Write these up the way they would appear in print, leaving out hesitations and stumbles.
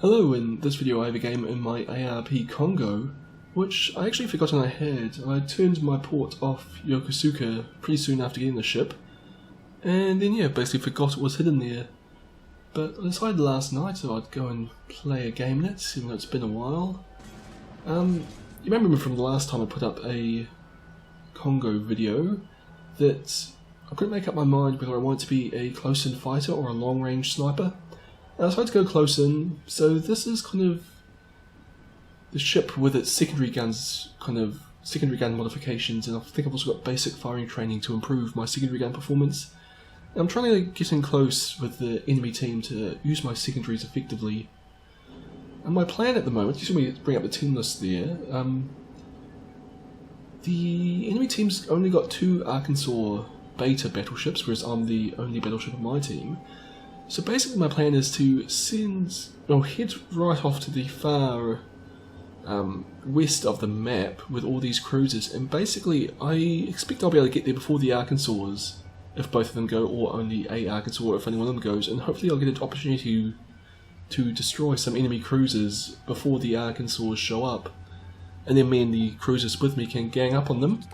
Hello, in this video I have a game in my ARP Kongo, which I actually forgotten I had. I turned my port off Yokosuka pretty soon after getting the ship, and then basically forgot it was hidden there. But I decided last night that I'd go and play a game in it, even though it's been a while. You remember from the last time I put up a Kongo video that I couldn't make up my mind whether I wanted to be a close-in fighter or a long-range sniper. I decided to go close in, so this is kind of the ship with its secondary guns, secondary gun modifications, and I think I've also got basic firing training to improve my secondary gun performance. And I'm trying to get in close with the enemy team to use my secondaries effectively. And my plan at the moment, you see me bring up the team list there, the enemy team's only got 2 Arkansas beta battleships, whereas I'm the only battleship on my team. So basically my plan is to head right off to the far west of the map with all these cruisers, and basically I expect I'll be able to get there before the Arkansas, if both of them go, or only a Arkansas if only one of them goes, and hopefully I'll get an opportunity to destroy some enemy cruisers before the Arkansas show up, and then me and the cruisers with me can gang up on them.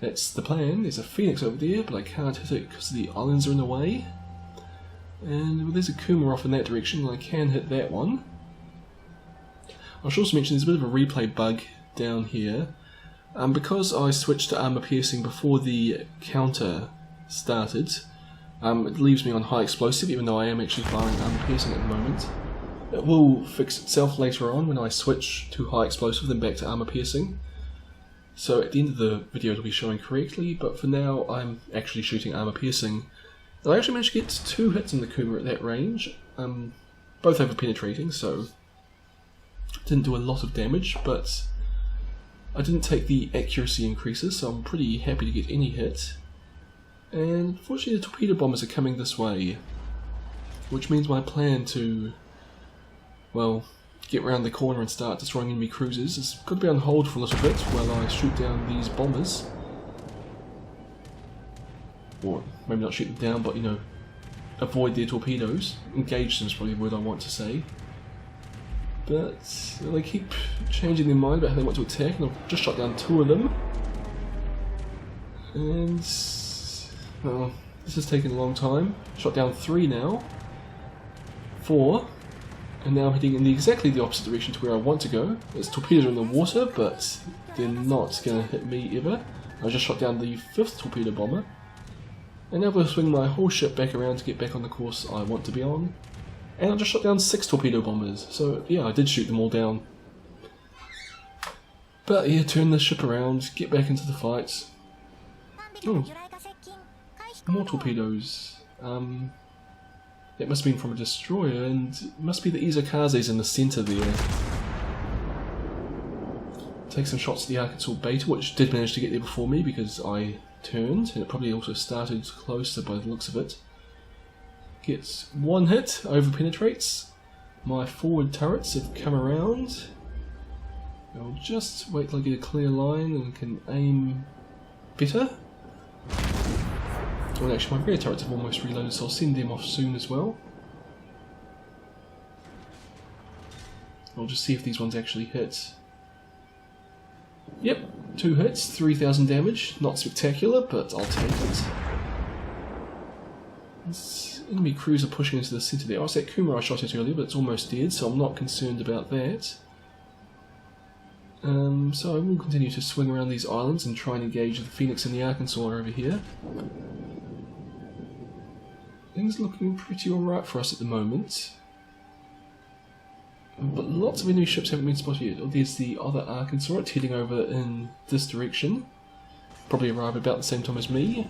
That's the plan. There's a Phoenix over there, but I can't hit it because the islands are in the way. And there's a Kuma off in that direction, and I can hit that one. I should also mention there's a bit of a replay bug down here. Because I switched to armor piercing before the counter started, it leaves me on high explosive, even though I am actually firing armor piercing at the moment. It will fix itself later on when I switch to high explosive, then back to armor piercing. So at the end of the video it'll be showing correctly, but for now I'm actually shooting armor piercing. I actually managed to get 2 hits on the Kuma at that range, both over penetrating, so didn't do a lot of damage, but I didn't take the accuracy increases, so I'm pretty happy to get any hit. And unfortunately the torpedo bombers are coming this way, which means my plan to, well, get round the corner and start destroying enemy cruisers is got to be on hold for a little bit while I shoot down these bombers. Or maybe not shoot them down, but avoid their torpedoes. Engage them is probably the word I want to say. But they keep changing their mind about how they want to attack, and I've just shot down 2 of them. And well, this has taken a long time. Shot down 3 now. 4. And now I'm heading in exactly the opposite direction to where I want to go. There's torpedoes in the water, but they're not going to hit me ever. I just shot down the 5th torpedo bomber. And now I'm going to swing my whole ship back around to get back on the course I want to be on. And I just shot down 6 torpedo bombers, so yeah, I did shoot them all down. But yeah, turn the ship around, get back into the fight. Oh, more torpedoes. That must have been from a destroyer, and it must be the Izokazes in the centre there. Take some shots at the Arkansas beta, which did manage to get there before me because I turned, and it probably also started closer by the looks of it. Gets 1 hit, over penetrates. My forward turrets have come around. I'll just wait till I get a clear line and can aim better. Well, actually my rear turrets have almost reloaded, so I'll send them off soon as well. I'll just see if these ones actually hit. Yep, 2 hits, 3,000 damage. Not spectacular, but I'll take it. This enemy cruiser pushing into the centre there. Oh, it's that Kuma I shot at earlier, but it's almost dead, so I'm not concerned about that. So I will continue to swing around these islands and try and engage the Phoenix and the Arkansas over here. Things looking pretty alright for us at the moment. But lots of enemy ships haven't been spotted yet. Oh, there's the other Arkansas, it's heading over in this direction. Probably arrive about the same time as me.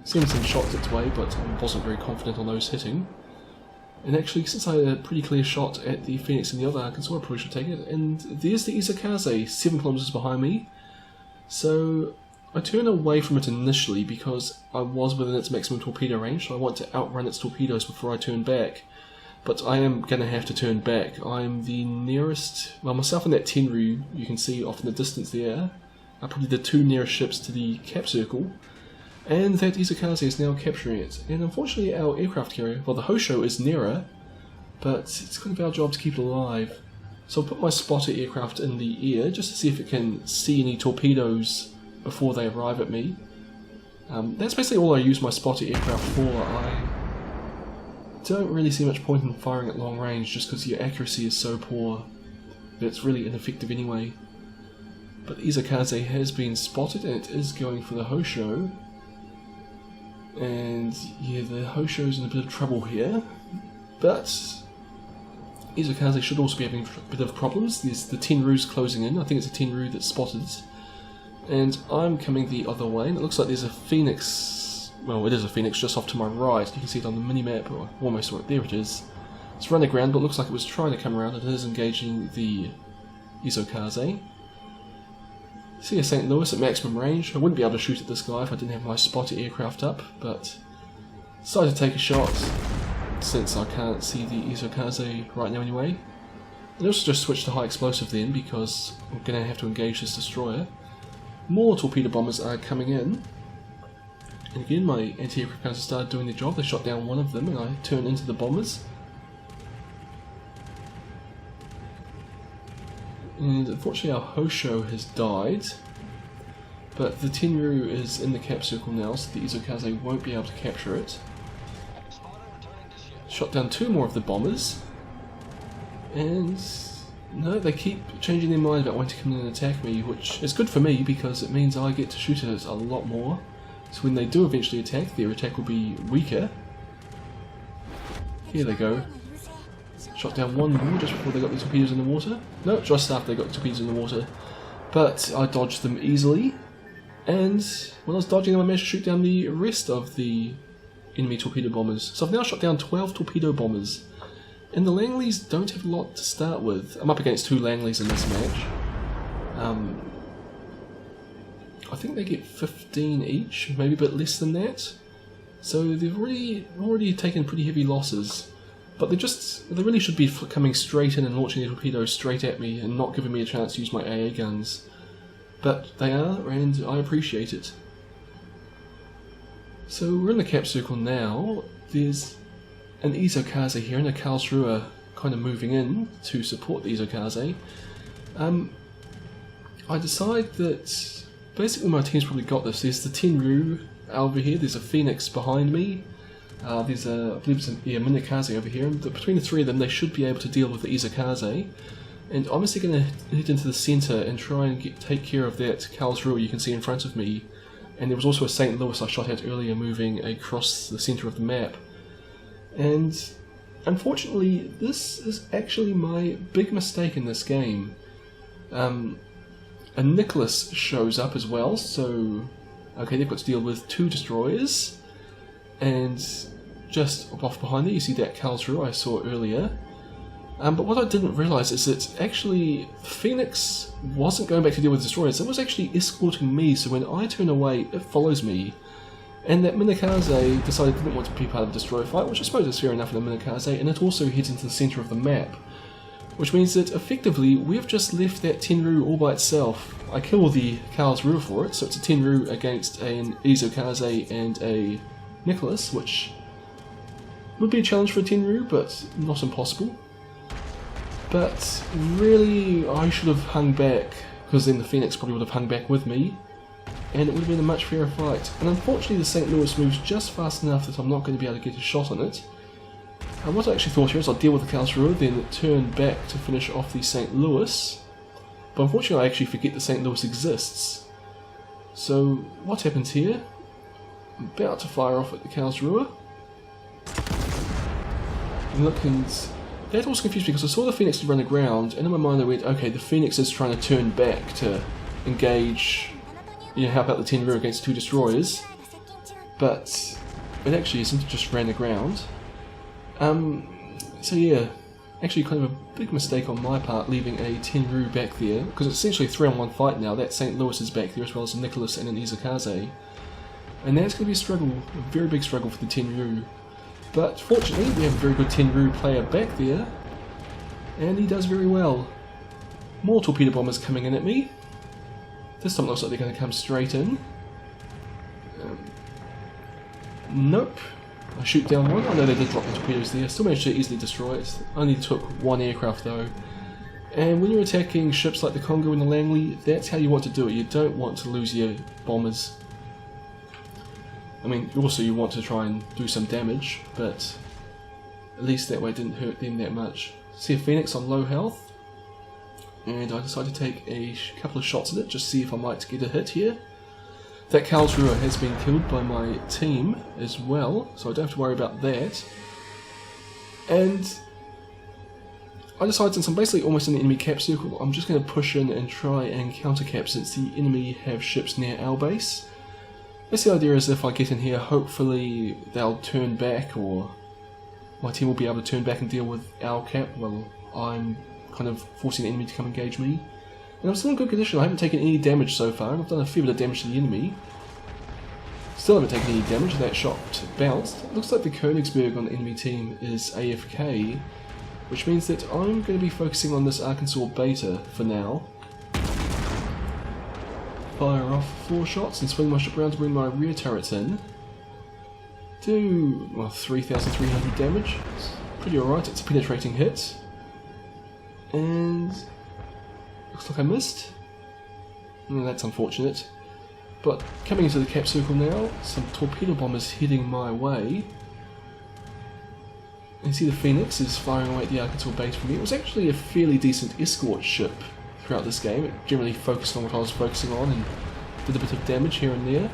Seen some shots its way, but I wasn't very confident on those hitting. And actually, since I had a pretty clear shot at the Phoenix and the other Arkansas, I probably should take it. And there's the Izokaze, 7 kilometers behind me. So I turned away from it initially because I was within its maximum torpedo range, so I want to outrun its torpedoes before I turn back. But I am going to have to turn back. I'm the nearest, well, myself and that Tenru you can see off in the distance there are probably the 2 nearest ships to the cap circle. And that Izokaze is now capturing it. And unfortunately our aircraft carrier, well, the Hosho is nearer, but it's kind of our job to keep it alive. So I'll put my spotter aircraft in the air just to see if it can see any torpedoes before they arrive at me. That's basically all I use my spotter aircraft for. I don't really see much point in firing at long range just because your accuracy is so poor that it's really ineffective anyway. But the Izakaze has been spotted and it is going for the Hosho. And yeah, the Hosho's in a bit of trouble here. But Izakaze should also be having a bit of problems. There's the Tenryu's closing in. I think it's a Tenryu that's spotted. And I'm coming the other way, and it looks like there's a Phoenix. Well, it is a Phoenix just off to my right. You can see it on the mini-map, or almost right there it is. It's run aground, but it looks like it was trying to come around. It is engaging the Izakaze. See a St. Louis at maximum range. I wouldn't be able to shoot at this guy if I didn't have my spotter aircraft up, but decided to take a shot since I can't see the Izakaze right now anyway. And also just switch to high explosive then because we're going to have to engage this destroyer. More torpedo bombers are coming in. And again, my anti-aircraft guns have started doing their job. They shot down one of them and I turned into the bombers. And unfortunately our Hosho has died. But the Tenryu is in the cap circle now, so the Izakaze won't be able to capture it. Shot down two more of the bombers. And no, they keep changing their mind about when to come in and attack me, which is good for me because it means I get to shoot at it a lot more. So when they do eventually attack, their attack will be weaker. Here they go. Shot down one more just before they got the torpedoes in the water. No, just after they got the torpedoes in the water. But I dodged them easily. And when I was dodging them, I managed to shoot down the rest of the enemy torpedo bombers. So I've now shot down 12 torpedo bombers. And the Langleys don't have a lot to start with. I'm up against two Langleys in this match. I think they get 15 each, maybe a bit less than that. So they've already taken pretty heavy losses. But they really should be coming straight in and launching their torpedoes straight at me and not giving me a chance to use my AA guns. But they are, and I appreciate it. So we're in the cap circle now. There's an Izakaze here and a Karlsruhe kind of moving in to support the Izakaze. I decide that basically my team's probably got this. There's the Tenryu over here, there's a Phoenix behind me, there's a, I believe it's a Minakaze over here, and between the three of them they should be able to deal with the Izakaze. And I'm just going to head into the centre and try and take care of that Karlsruhe you can see in front of me. And there was also a St. Louis I shot at earlier moving across the centre of the map. And unfortunately, this is actually my big mistake in this game. A Nicholas shows up as well, so okay, they've got to deal with two destroyers. And just off behind there, you see that Karlsruhe I saw earlier. But what I didn't realise is that actually Phoenix wasn't going back to deal with destroyers, it was actually escorting me, so when I turn away, it follows me. And that Minakaze decided it didn't want to be part of the destroyer fight, which I suppose is fair enough in a Minakaze, and it also heads into the centre of the map. Which means that effectively we've just left that Tenryu all by itself. I kill the Karlsruhe for it, so it's a Tenryu against an Izakaze and a Nicholas, which would be a challenge for a Tenryu, but not impossible. But really, I should have hung back, because then the Phoenix probably would have hung back with me, and it would have been a much fairer fight. And unfortunately the St. Louis moves just fast enough that I'm not going to be able to get a shot on it. And what I actually thought here is I'd deal with the Karlsruhe, then turn back to finish off the St. Louis. But unfortunately I actually forget that St. Louis exists. So what happens here? I'm about to fire off at the Karlsruhe. And look, and that also confused me because I saw the Phoenix run aground, and in my mind I went, okay, the Phoenix is trying to turn back to engage, you know, help out the Tenryu against two destroyers. But it actually isn't, it just ran aground. So yeah, actually kind of a big mistake on my part leaving a Tenryu back there, because it's essentially a 3-on-1 fight now. That St. Louis is back there as well as a Nicholas and an Izakaze. And that's going to be a struggle, a very big struggle for the Tenryu. But fortunately we have a very good Tenryu player back there, and he does very well. More torpedo bombers coming in at me. This time it looks like they're going to come straight in. Nope. I shoot down one. I know they did drop the torpedoes there. Still managed to easily destroy it. Only took one aircraft though. And when you're attacking ships like the Kongo and the Langley, that's how you want to do it. You don't want to lose your bombers. I mean, also you want to try and do some damage, but at least that way it didn't hurt them that much. See a Phoenix on low health, and I decided to take a couple of shots at it, just see if I might get a hit here. That Calibre has been killed by my team as well, so I don't have to worry about that. And I decided, since I'm basically almost in the enemy cap circle, I'm just going to push in and try and counter cap since the enemy have ships near our base. That's the idea, is if I get in here, hopefully they'll turn back, or my team will be able to turn back and deal with our cap while I'm kind of forcing the enemy to come engage me. And I'm still in good condition. I haven't taken any damage so far, and I've done a fair bit of damage to the enemy. Still haven't taken any damage. That shot bounced. It looks like the Königsberg on the enemy team is AFK, which means that I'm going to be focusing on this Arkansas beta for now. Fire off 4 shots and swing my ship around to bring my rear turrets in. Do, well, 3,300 damage. It's pretty alright. It's a penetrating hit. And looks like I missed. That's unfortunate. But coming into the cap circle now, some torpedo bombers heading my way. You see the Phoenix is firing away at the Arkansas base for me. It was actually a fairly decent escort ship throughout this game. It generally focused on what I was focusing on and did a bit of damage here and there.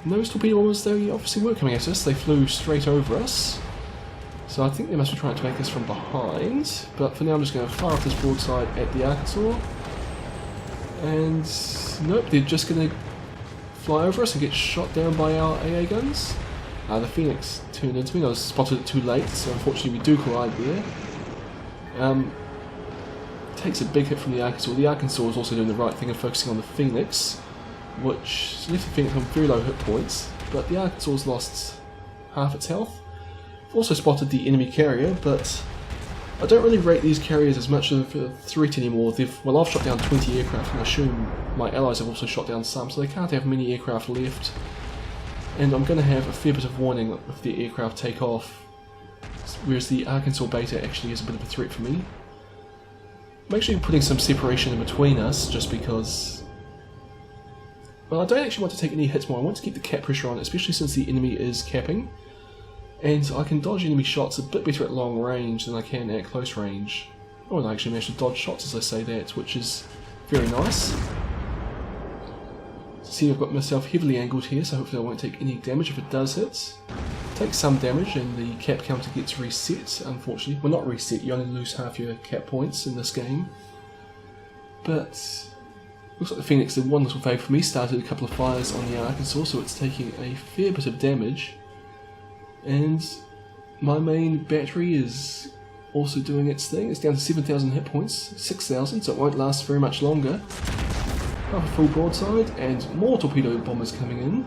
And those torpedo bombers, they obviously were coming at us. They flew straight over us. So I think they must be trying to make us from behind. But for now I'm just going to fire off this broadside at the Arkansas. And nope, they're just going to fly over us and get shot down by our AA guns. The Phoenix turned into me. I was spotted it too late, so unfortunately we do collide there. Takes a big hit from the Arkansas. The Arkansas is also doing the right thing and focusing on the Phoenix, which left the Phoenix on very low hit points, but the Arkansas has lost half its health. I've also spotted the enemy carrier, but I don't really rate these carriers as much of a threat anymore. Well, I've shot down 20 aircraft, and I assume my allies have also shot down some, so they can't have many aircraft left. And I'm going to have a fair bit of warning if the aircraft take off, whereas the Arkansas beta actually is a bit of a threat for me. I'm actually putting some separation in between us, just because, well, I don't actually want to take any hits more. I want to keep the cap pressure on, especially since the enemy is capping. And I can dodge enemy shots a bit better at long range than I can at close range. Oh, and I actually managed to dodge shots as I say that, which is very nice. See, I've got myself heavily angled here, so hopefully I won't take any damage if it does hit. Take some damage and the cap counter gets reset, unfortunately. Well, not reset, you only lose half your cap points in this game. But looks like the Phoenix did one little favour for me, started a couple of fires on the Arkansas, so it's taking a fair bit of damage. And my main battery is also doing its thing. It's down to 7,000 hit points, 6,000, so it won't last very much longer. Half a full broadside, and more torpedo bombers coming in.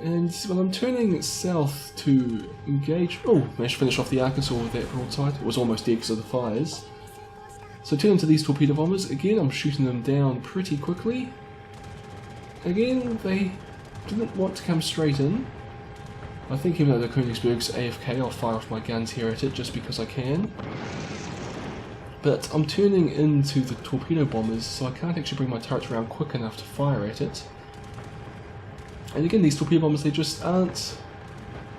And well, I'm turning south to engage. Oh, managed to finish off the Arkansas with that broadside. It was almost dead because of the fires. So turning to these torpedo bombers, again I'm shooting them down pretty quickly. Again, they didn't want to come straight in. I think even though the Königsberg's AFK, I'll fire off my guns here at it just because I can. But I'm turning into the torpedo bombers, so I can't actually bring my turrets around quick enough to fire at it. And again, these torpedo bombers, they just aren't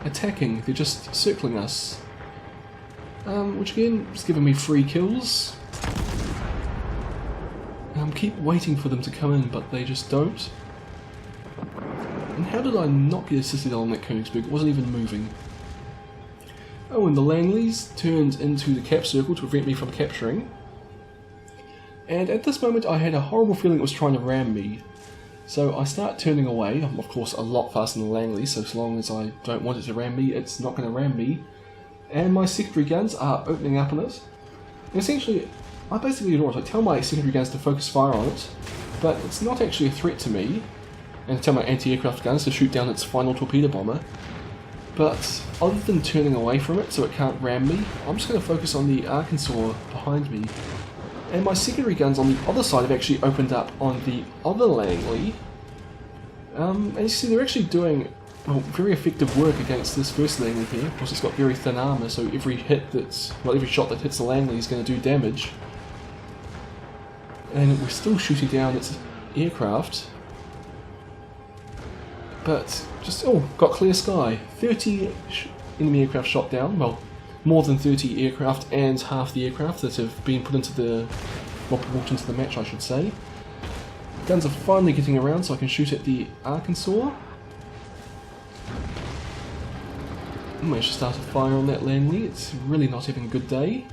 attacking, they're just circling us. Which again, is giving me free kills. Keep waiting for them to come in, but they just don't. And how did I not get assisted on that Königsberg? It wasn't even moving. Oh, and the Langleys turned into the cap circle to prevent me from capturing. And at this moment I had a horrible feeling it was trying to ram me. So I start turning away. I'm of course a lot faster than the Langley, so long as I don't want it to ram me, it's not going to ram me. And my secondary guns are opening up on it. And essentially, I basically ignore it. I tell my secondary guns to focus fire on it, but it's not actually a threat to me. And I tell my anti-aircraft guns to shoot down its final torpedo bomber. But other than turning away from it so it can't ram me, I'm just going to focus on the Arkansas behind me. And my secondary guns on the other side have actually opened up on the other Langley. And you see they're actually doing well, very effective work against this first Langley here. Of course, it's got very thin armour, so every shot that hits the Langley is going to do damage. And we're still shooting down its aircraft. But just, oh, got clear sky. 30 enemy aircraft shot down. Well, more than 30 aircraft and half the aircraft that have been put into the, well, brought into the match, I should say. Guns are finally getting around so I can shoot at the Arkansas. I managed to start a fire on that Langley. It's really not having a good day.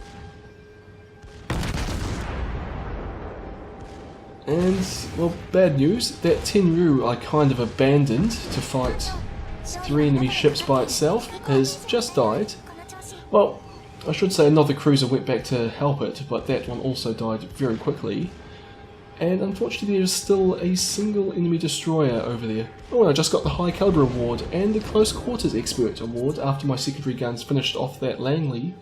And, well, bad news. That Tenryu I kind of abandoned to fight 3 enemy ships by itself has just died. Well, I should say another cruiser went back to help it, but that one also died very quickly. And unfortunately there's still a single enemy destroyer over there. Oh, and I just got the High Calibre award and the Close Quarters Expert award after my secondary guns finished off that Langley.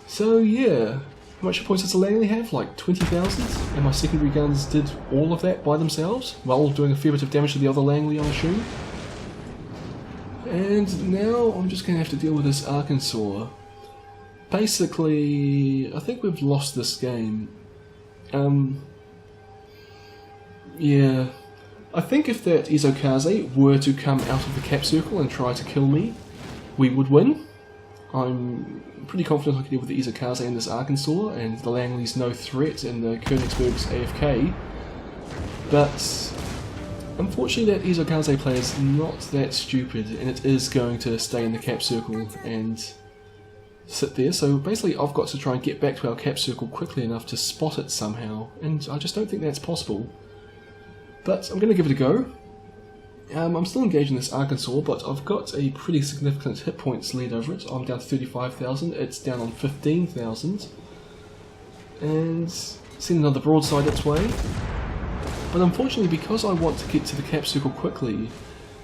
So yeah, how much points does a Langley have? Like 20,000? And my secondary guns did all of that by themselves, while doing a fair bit of damage to the other Langley, I assume. And now I'm just going to have to deal with this Arkansas. Basically, I think we've lost this game. Yeah, I think if that Izokaze were to come out of the cap circle and try to kill me, we would win. I'm pretty confident I can deal with the Izokaze in this Arkansas, and the Langley's no threat and the Königsberg's AFK. But unfortunately that Izokaze player is not that stupid, and it is going to stay in the cap circle and sit there, so basically I've got to try and get back to our cap circle quickly enough to spot it somehow, and I just don't think that's possible. But I'm going to give it a go. I'm still engaged in this Arkansas, but I've got a pretty significant hit points lead over it. I'm down to 35,000, it's down on 15,000. And send another broadside its way. But unfortunately, because I want to get to the cap circle quickly,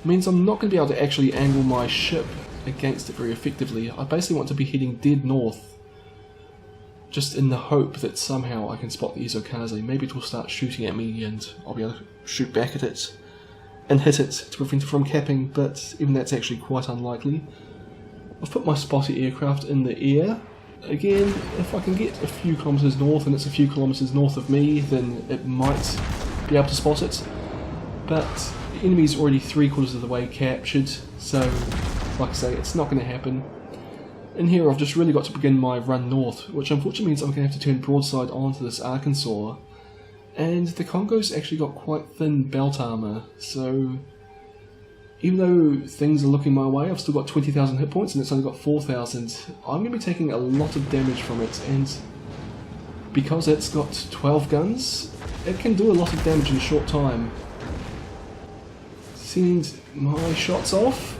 means I'm not going to be able to actually angle my ship against it very effectively. I basically want to be heading dead north, just in the hope that somehow I can spot the Izokaze. Maybe it will start shooting at me and I'll be able to shoot back at it and hit it to prevent it from capping, but even that's actually quite unlikely. I've put my spotter aircraft in the air. Again, if I can get a few kilometres north and it's a few kilometres north of me, then it might be able to spot it. But the enemy's already 3/4 of the way captured, so like I say, it's not going to happen. In here I've just really got to begin my run north, which unfortunately means I'm going to have to turn broadside onto this Arkansas. And the Kongo's actually got quite thin belt armour, so even though things are looking my way, I've still got 20,000 hit points and it's only got 4,000. I'm going to be taking a lot of damage from it, and because it's got 12 guns, it can do a lot of damage in a short time. Send my shots off.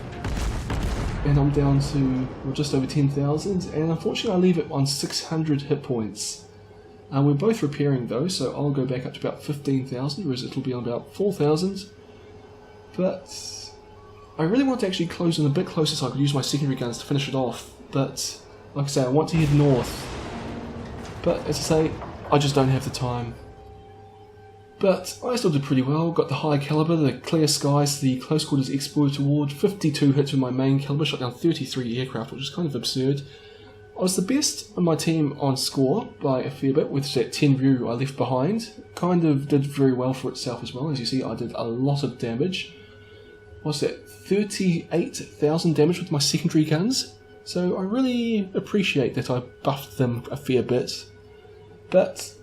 And I'm down to, well, just over 10,000, and unfortunately I leave it on 600 hit points. We're both repairing though, so I'll go back up to about 15,000, whereas it'll be on about 4,000. But I really want to actually close in a bit closer so I could use my secondary guns to finish it off. But like I say, I want to head north. But as I say, I just don't have the time. But I still did pretty well, got the High Calibre, the Clear Skies, the Close Quarters Exploit Award, 52 hits with my main calibre, shot down 33 aircraft, which is kind of absurd. I was the best on my team on score by a fair bit, with that Tenryu I left behind. Kind of did very well for itself as well. As you see, I did a lot of damage. What's that? 38,000 damage with my secondary guns. So I really appreciate that I buffed them a fair bit. But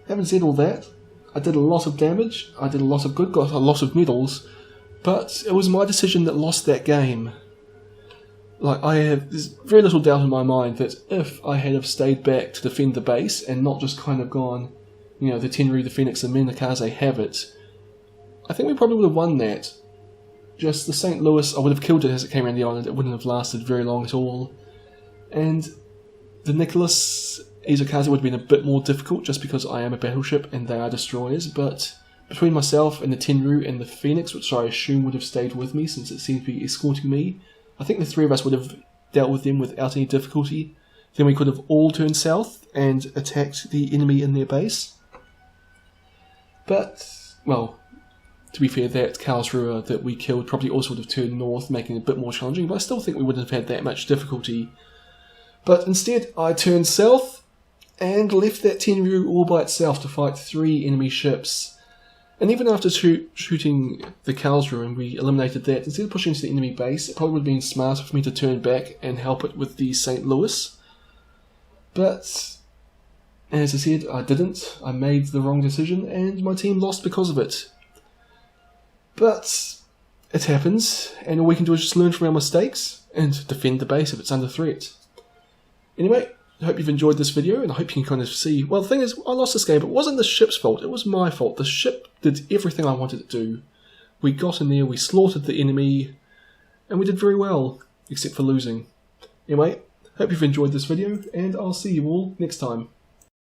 having said all that, I did a lot of damage, I did a lot of good, got a lot of medals, but it was my decision that lost that game. Like, there's very little doubt in my mind that if I had have stayed back to defend the base and not just kind of gone, you know, the Tenryu, the Phoenix, and Menakaze have it, I think we probably would have won that. Just the St. Louis, I would have killed it as it came around the island, it wouldn't have lasted very long at all. And the Nicholas Izokaze would have been a bit more difficult just because I am a battleship and they are destroyers, but between myself and the Tenryu and the Phoenix, which I assume would have stayed with me since it seemed to be escorting me, I think the three of us would have dealt with them without any difficulty. Then we could have all turned south and attacked the enemy in their base. But, well, To be fair, that Calibre that we killed probably also would have turned north, making it a bit more challenging, but I still think we wouldn't have had that much difficulty. But instead, I turned south and left that Tenryu all by itself to fight 3 enemy ships. And even after shooting the Calibre and we eliminated that, instead of pushing to the enemy base, it probably would have been smarter for me to turn back and help it with the St. Louis. But, as I said, I didn't. I made the wrong decision and my team lost because of it. But it happens, and all we can do is just learn from our mistakes and defend the base if it's under threat. Anyway, I hope you've enjoyed this video, and I hope you can kind of see, well, the thing is, I lost this game. It wasn't the ship's fault, it was my fault. The ship did everything I wanted it to do. We got in there, we slaughtered the enemy, and we did very well, except for losing. Anyway, hope you've enjoyed this video, and I'll see you all next time.